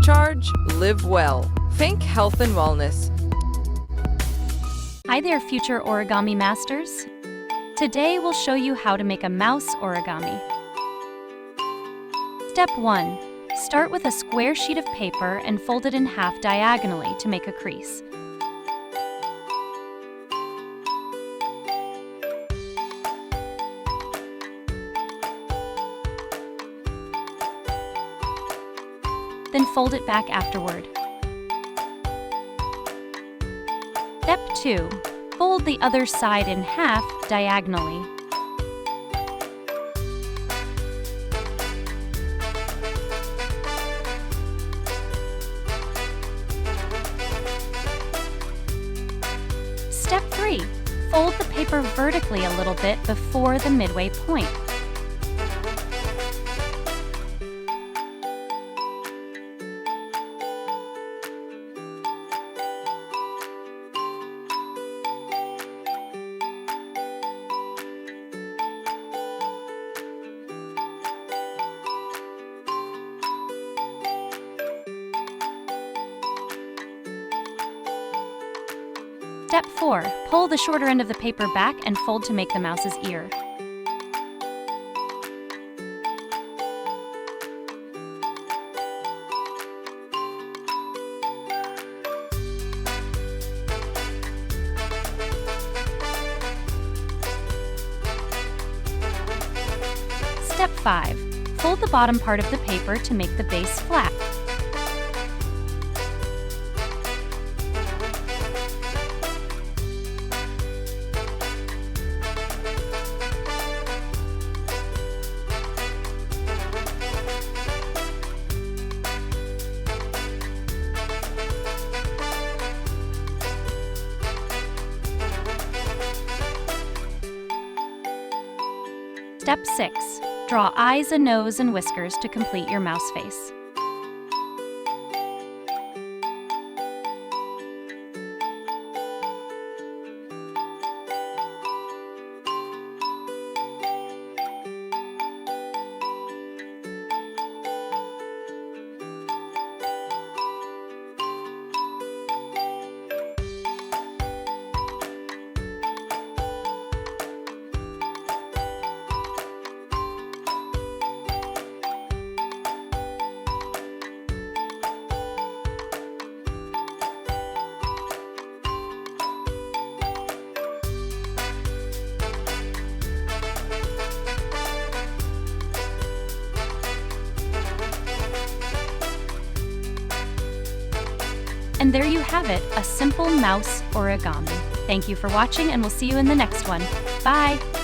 recharge, live well. Think health and wellness. Hi there, future origami masters. Today we'll show you how to make a mouse origami. Step 1. Start with a square sheet of paper and fold it in half diagonally to make a crease. Then fold it back afterward. Step 2. Fold the other side in half diagonally. Step 3. Fold the paper vertically a little bit before the midway point. Step 4. Pull the shorter end of the paper back and fold to make the mouse's ear. Step 5. Fold the bottom part of the paper to make the base flat. Step 6. Draw eyes, a nose, and whiskers to complete your mouse face. And there you have it, a simple mouse origami. Thank you for watching, and we'll see you in the next one. Bye!